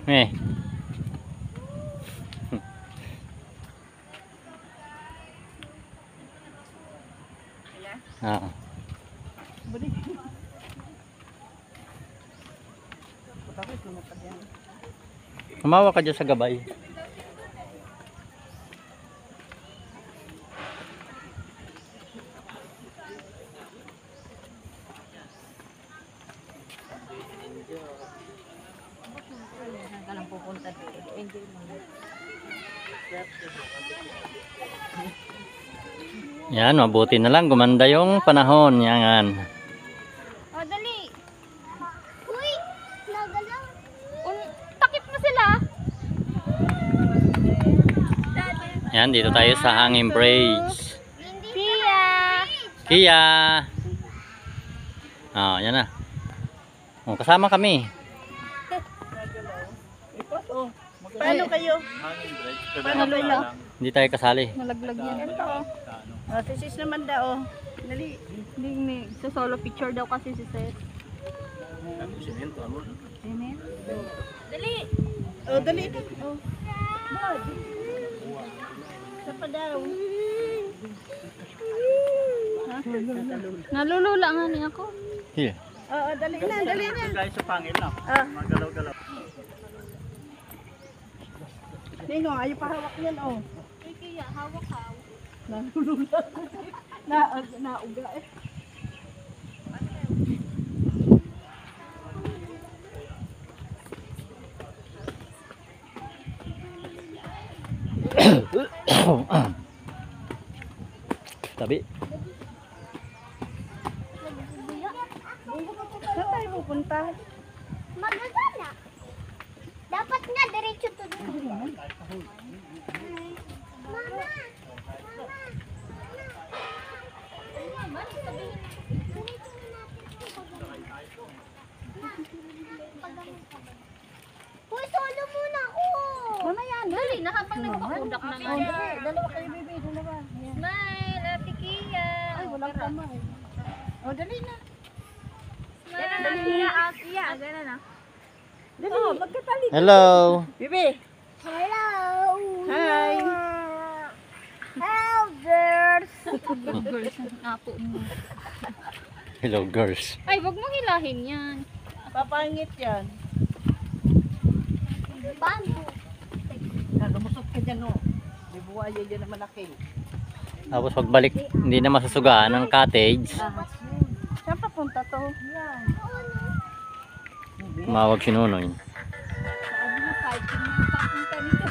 Eh. Oo. Kumawa ka dyan sa gabay. Walang pupunta dito. Enjoy mo. Yan, mabuti na lang. Gumanda yung panahon. Yan. Oh, dali. Uy, nagalaw. Takip mo sila. Yan, dito tayo sa Hanging Bridge. Kia. Kia! Oh, yan na. Oh, kasama kami. Paano kayo? Paano kayo? Hindi tayo kasali. Nalaglag yan. Ito. Oh, sis naman daw. Dali. Hindi, sa solo picture daw kasi si Seth. Amen. Dali. Oh, dali. Oh. Sa pa daw. Ha? Nalulula nga niya ako. Here. Oo, dali na, dali na. Guys, sa pangil na. Ah. Magalaw-galaw. Ningo, ayaw pa hawak yan, oh. Kaya hawak ka. Nalulula. Nauga eh. Tabi. Saan tayo pupunta? Magagana. Dapat nga diretso to doon. Mama. Uy, solo muna ako. Mamaya na. Dali na habang nagpakudak na nga. Dalawa kayo, baby. Dalawa. Yan. Smile, Ate Kia. Ay, walang kamay. Oh, dali na. Smile, Ate Kia. Kia, gano'n na. Dali. Oh, magkatali. Hello. Bibi. Hello. Hi. Hello, girls. Girls, apo mo. Hello, girls. Ay, wag mong hilahin yan. Papangit yan. Bamboo. Lumusot ka dyan, oh. May buhaya dyan na malaki. Tapos pagbalik, hindi na masusugaan ng cottage. Saan papunta to? Yan. Tumawag si Nunoy. Sabi mo, fighting na papunta nito.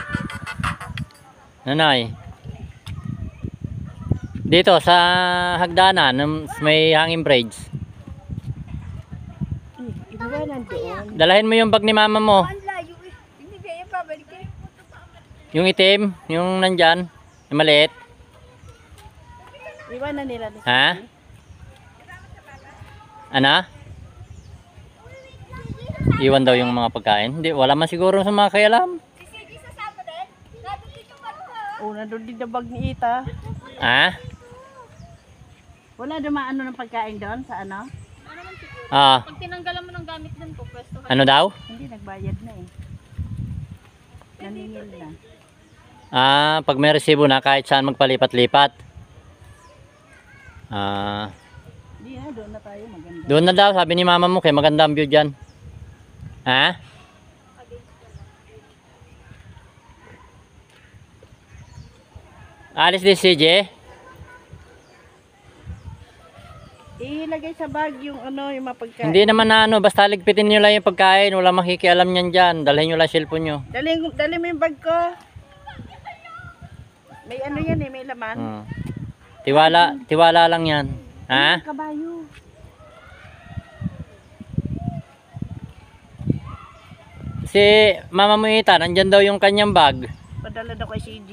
Nanay. Dito sa hagdanan, may hanging bridge. Ibawanan doon. Dalahin mo yung bag ni mama mo. Ang layo eh. Hindi kaya pabalik eh. Yung itim, yung nandyan, yung maliit. Iwanan nila. Ni Ha? Ano? Iwan daw yung mga pagkain. Hindi, wala man siguro sa mga kayalam. Oh, nandun din na bag ni Ita. Ha? Wala dumaano ng pagkain doon sa ano? Ah, Pag tinanggalan mo ng gamit dun ko, pwesto ka. ano daw? Hindi, nagbayad na eh. Naningil na. Ah, pag may resibo na kahit saan magpalipat-lipat. Ah, Hindi na, doon na tayo maganda. doon na daw, sabi ni mama mo, kay maganda ang view dyan. Ha? Alis din si CJ? Ilagay sa bag yung ano, yung mga pagkain. Hindi naman na ano, basta ligpitin nyo lang yung pagkain, wala makikialam nyan dyan. Dalhin nyo lang cellphone nyo. Dali mo yung bag ko. May ano yan eh, may laman. Hmm. Tiwala lang yan. Ha? Kabayo. Si mama mo Ita, nandyan daw yung kanyang bag. Padala daw kay CG.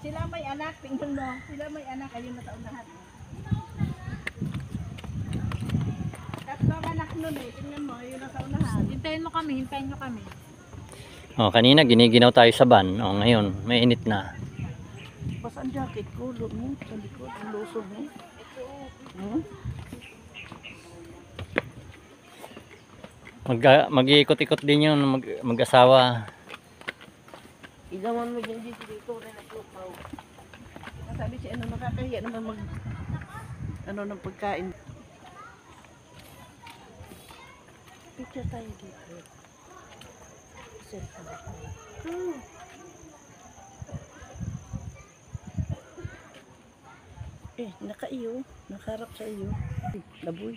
Sila may anak, tingnan mo. Sila may anak, ayun na saunahan. Tatlong anak nun eh, tingnan mo, ayun na saunahan. Hintayin mo kami, hintayin nyo kami. Oh, kanina giniginaw tayo sa van. Oh, ngayon, may init na. Basta ang jacket ko, look mo, sa likod, ang lusog mo. Hmm? Mag-iikot-ikot din yun, mag-asawa. Ilawan mo dyan dito rin at lupaw. Sabi siya, ano nakakahiya naman ano ng pagkain. Picture tayo dito. Nakaiyo. Nakarap sa iyo. Laboy.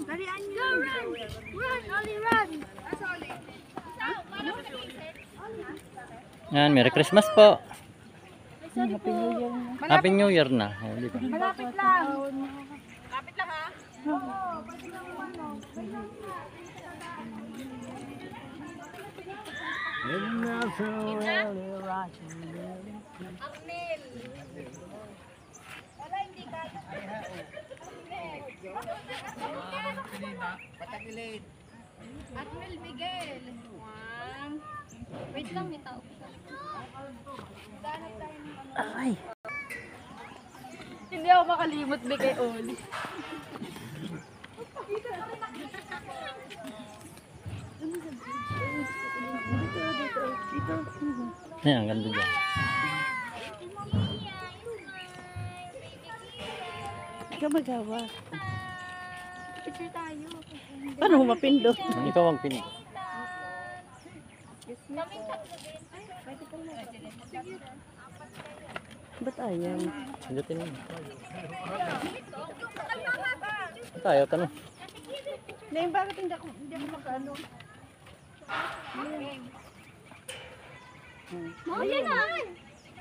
Dalian nyo. Run! Run! Ollie, run! Yan, Merry Christmas po. Happy New Year na. Happy New Year na. Oh, di ba? Malapit lang. Admil Miguel. Wait lang, may tao. Ay. Hindi ako makalimot ni kay Oli. Yan, ang ganda dyan. Ikaw magawa. Picture tayo. Paano mapindot? Ikaw ang pin. Ba't ayaw? Pindutin mo. Tayo, tanong. Ngayon, bakit hindi ako makaano? Oh, yan na.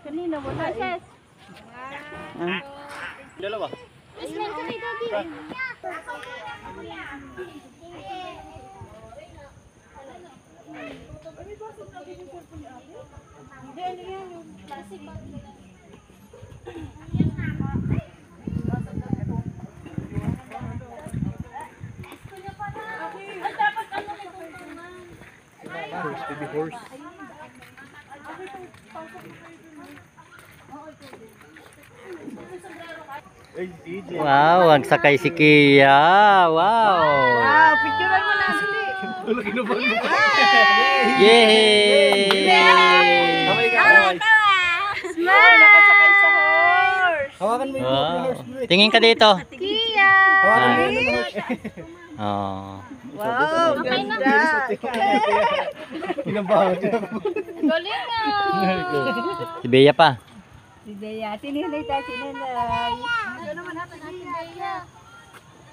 Kanina wala eh. Ah. Dalawa. Smell ka kay Daddy. Horse, baby horse. Wow, ang sakay si Kia. Wow. Wow, picturean mo na sili. Yay! Smile! Nakasakay sa horse. Hawakan mo yung Wow. horse bro. Tingin ka dito. Kia! Hawakan mo Ah. yung horse. Oh. Wow, ganda. Inabahan niya. Galing na! Si Bea pa. Si Bea, sinilay tayo, sinilay.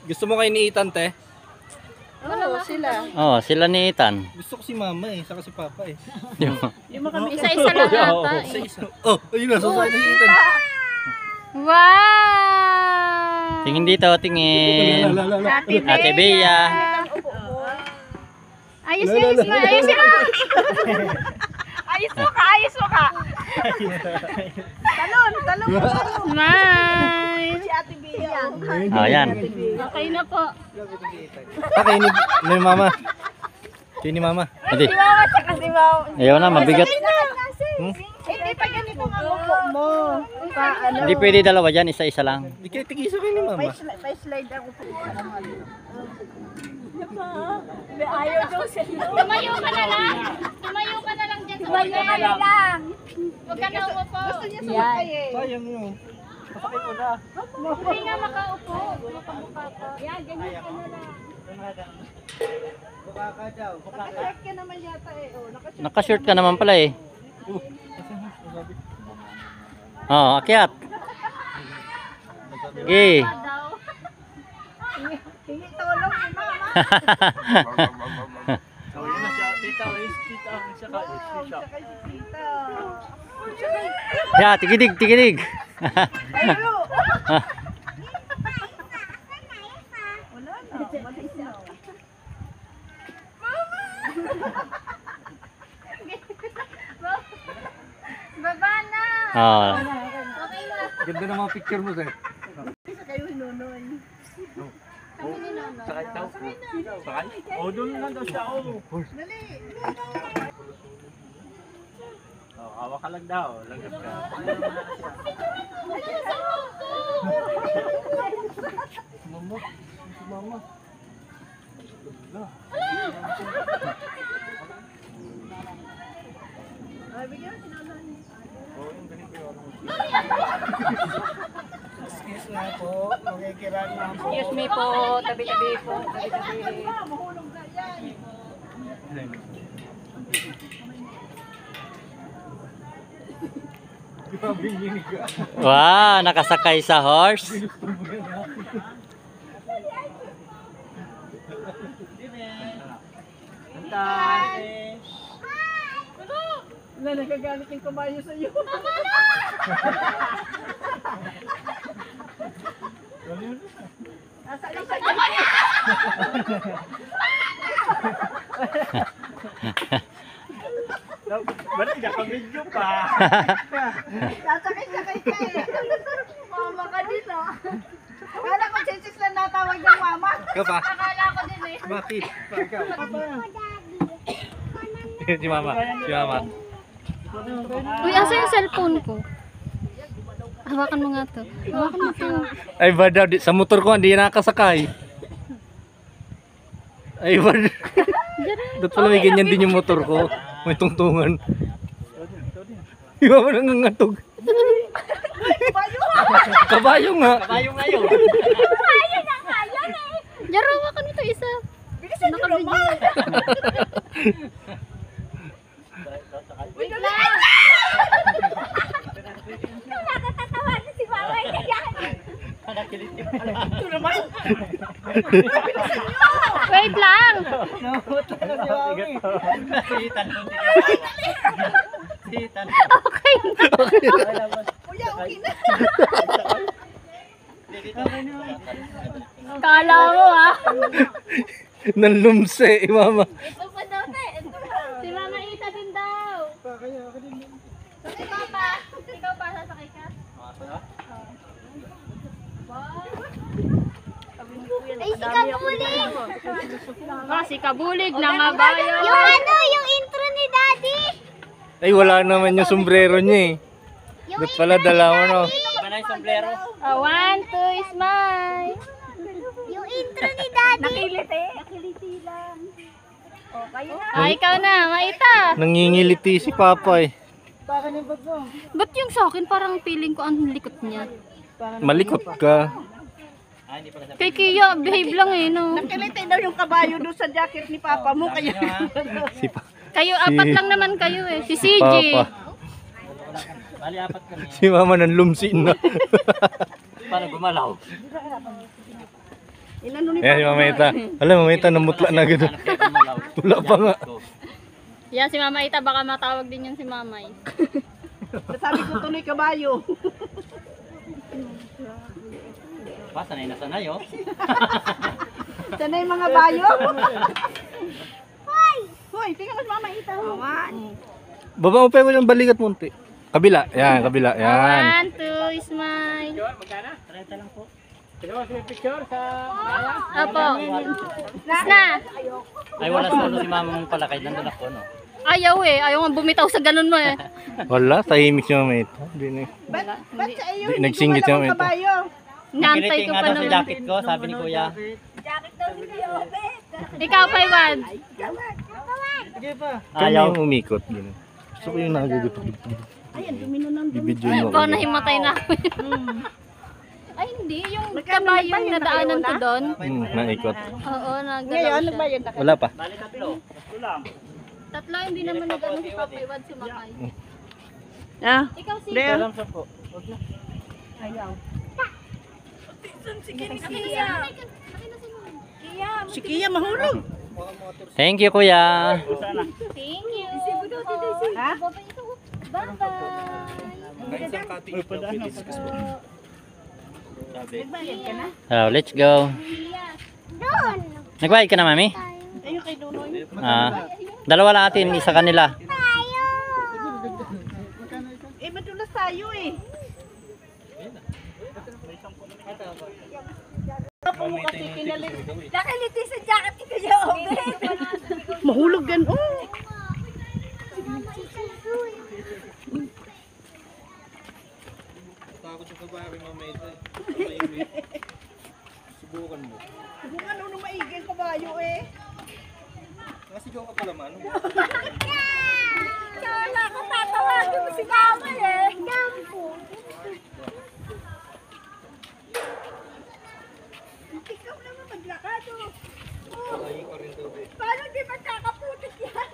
Gusto mo kayo ni Ethan, te? Oo, sila. Oh, sila ni Ethan. Gusto ko si mama eh, saka si papa eh. Yung mga kami. Isa-isa lang ata eh. Isa-isa. Oh, ayun na, sasakay na si Ethan. Wow! Tingin dito, tingin. Ate Bea. Ayusin mo! Ayusin mo! Ayos mo ka! Ayos mo ka! Talon, talon. Smile! Si Ate Bea. Oh, yan. Okay na po. Okay, ni mama. Kaya ni mama. Hindi. Mama, tsaka si Mama. Ayaw na, mabigat. Hindi pa ganito ang upo mo. Pa, ano? Hindi pwede dalawa dyan, isa-isa lang. Di kaya tigisa kayo ni mama. Pa-slide ako po. Ayaw daw sila. Tumayo ka na lang! Tumayo ka na lang dyan sa Tumayo ka na lang. Huwag ka na umupo. Gusto niya sumakay eh. Sayang yun. Pasakay ko na. Hindi nga makaupo. Makabuka ka. Yan, ganyan ka na lang. Buka ka daw. Nakashirt ka naman yata eh. Oh, nakashirt. Nakashirt ka naman pala eh. Oh, akyat. Okay. Hingi tulong ni Mama. Oh, yun na siya. Tita, tita. Wow, sakay si Tita. Ya, tigidig, tigidig. Ayo. Wala na, malis na. Baba na! Oh. Okay na. Ganda ng mga picture mo, sir. Isa kayo hinunoy. Sakay daw. Sakay? Oh, doon lang daw siya. Oh. Oh, hawa ka lang daw. Lagap ka. Mama. Mama. Excuse na po. Magkikiraan na po. Excuse me po, tabi-tabi po, tabi-tabi. Wow, nakasakay sa horse. Na nagagalit yung kabayo sa iyo. Ba't hindi ka video pa? Sasakay-sakay ka eh. Mama ka din oh. Akala ko chichis lang natawag ng mama. Ikaw pa? Akala ko din eh. Bakit? Si mama. Si mama. Uy, asa yung cellphone ko? Hawakan mo nga to. Hawakan mo to. Ay ba daw, sa motor ko hindi nakasakay. Ay ba dapat pala may ganyan din yung motor ko. May tungtungan. Iba mo nangangatog. Kabayo nga. Kabayo ngayon. Jaro, hawakan mo to isa. Bilisan nyo naman. Wait lang. Nakakatawa na si mama. Ito naman. Wait lang. Okay. Kuya, okay na. Kala mo ah. Nanlumse, mama. Ito pa daw si Mama Ita din daw. Ikaw pa. Ikaw pa, sasakay ka? Ay, si Kabulig! Si Kabulig na nga ba yun? Yung intro ni Daddy! Ay wala naman yung sombrero niya eh. Ba't pala dala mo no? Iba na yung sombrero. 1, 2, smile! Yung intro ni Daddy. Nakiliti. Nakiliti lang. O, kayo na. Ikaw na, Maita! Nangingiliti si Papa eh. Ba't yung sa akin parang feeling ko ang likot niya? Malikot ka. Kay Kia, behave lang eh, no? Nakiliti daw yung kabayo doon sa jacket ni Papa mo. Kaya Si pa Kayo, apat lang naman kayo eh. Si CJ. Papa. Bali, apat kami. Si mama nanlumsin na. Paano gumalaw? inano ni Ayan si Mama Ita. Alam, Mama Ita namutla na agad. Paano kayo gumalaw? Wala pa nga. Yan si Mama Ita, baka matawag din yan si Mamay. Sabi ko tuloy kabayo. Pa, sanay na sanay oh. Sana yung mga bayo. Hoy, tingnan mo si Mama Ita. Baba mo pa yung balikat munti. Kabila. Yan, kabila. Yan. 1, 2, smile. Opo. Na. Ay, wala solo si mama mong palakay. Nandun ako, no? Ayaw eh. Ayaw nga bumitaw sa ganun mo eh. Wala, tahimik si Mama Ita. Ba't sa iyo Di, hindi nagsingit gumalaw siya, ang kabayo? Nantay Kiliti ko nga pa daw sa naman. jacket ko, sabi ni Kuya. Jacket daw ni Obet. Ikaw, Paiwan. Ayaw. Kanya yung umikot. Ganun. Gusto ko yung nagagutot. Ayan, dumino ng Bibidyo Ay, mo. baka nahimatay na ako. Ay, hindi. Yung kabayong nadaanan ko doon. Naikot. Oo, nagdalaw Ngayon, ano ba siya. yun? Wala pa. Bali, tatlo. Tatlo, hindi naman nag-ano si Papa Iwan sumakay. Ah, Ikaw si... Leo. Ayaw. Si Kia. Si Kia mahulog. Thank you, Kuya. Thank you. Ha? Bye-bye. Nagbayad ka na? So, let's go. Nagbayad ka na, Mami? Ayun kay Nunoy. Dalawa lang atin, isa kanila. Madulas tayo eh. Kapo mo kasi kinala Nakiliti sa jacket ni Kuya Obed. Mahulog yan, oh. Takot sa babae mamaya ito. Subukan mo. Kung ano nung maigil kabayo eh. Nasigaw ka pala man. Kala ko tatawagin mo si Mama eh. Dampo. Ikaw naman maglakad oh. Ay, ko rin tubig. Paano di magkakaputik yan?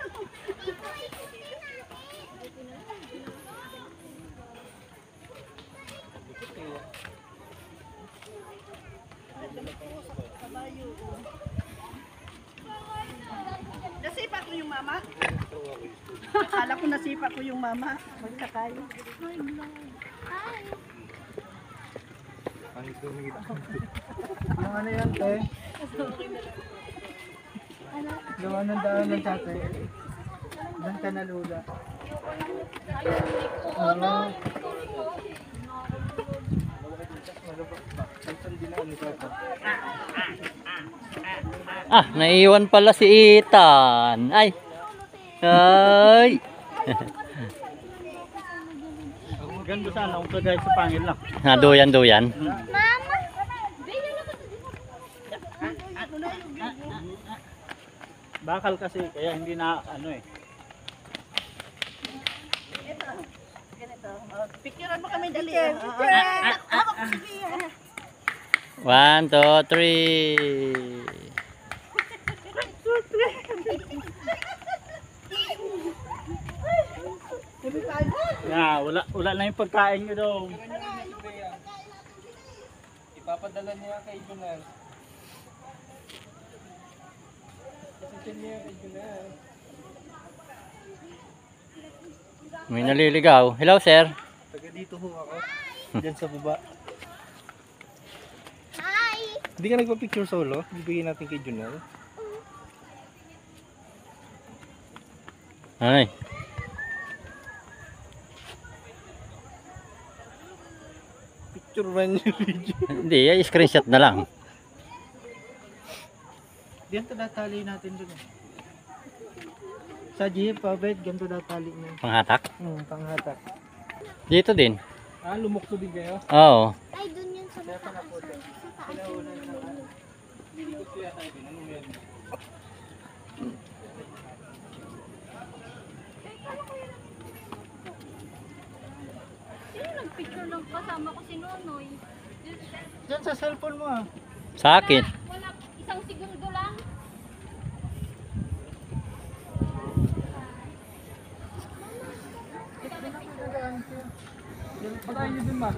Nasipa ko yung mama. Akala ko nasipa ko yung mama. Magkakayo. Yung ano yan, te? Gawa ng daan ng tate. Diyan ka na, Lula. Ah, naiwan pala si Ethan. Ay. Ay. Ganda sana kung kagaya sa pangil lang. Duyan. Mama. Bakal kasi, kaya hindi na ano eh. Picturean mo kami dali. Hawak ko si Pia. 1, 2, 3. Wala na yung pagkain nyo daw. Ipapadala niya kay Junel. May naliligaw. Hello, sir. Taga dito ho ako. Diyan sa baba. Hi. Hindi ka nagpa-picture solo? Bibigyan natin kay Junel. Ay. Picture man yung video. Hindi, ay screenshot na lang. Diyan to datali natin dun eh. Sa jeep, pabed, ganito datali na. Panghatak. Panghatak. Dito din. Ah, lumukso din kayo? Oo. Ay, dun yun sa mataas. Sa taas yun. Sino nagpicture ng kasama ko si Nonoy? Diyan sa cellphone mo ah. Sa akin. Wala, isang segundo lang. Patayin nyo dun ma.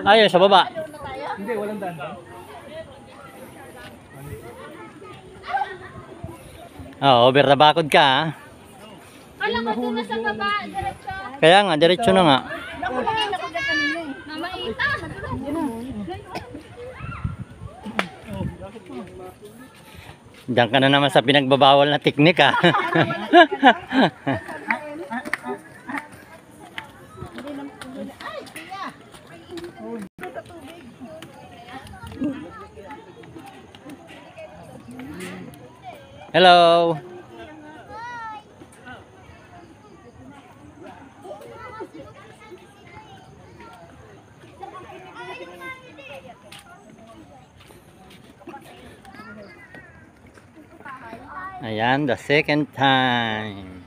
Ayun, sa baba. Hindi, walang daan. Over the bakod ka, ha? Kala ko doon na sa baba, diretso. Kaya nga, diretso na nga. Nakulangin ako dyan kanina eh. Mamaita. Diyan ka na naman sa pinagbabawal na teknik, ha? Hello. Ayan, the second time.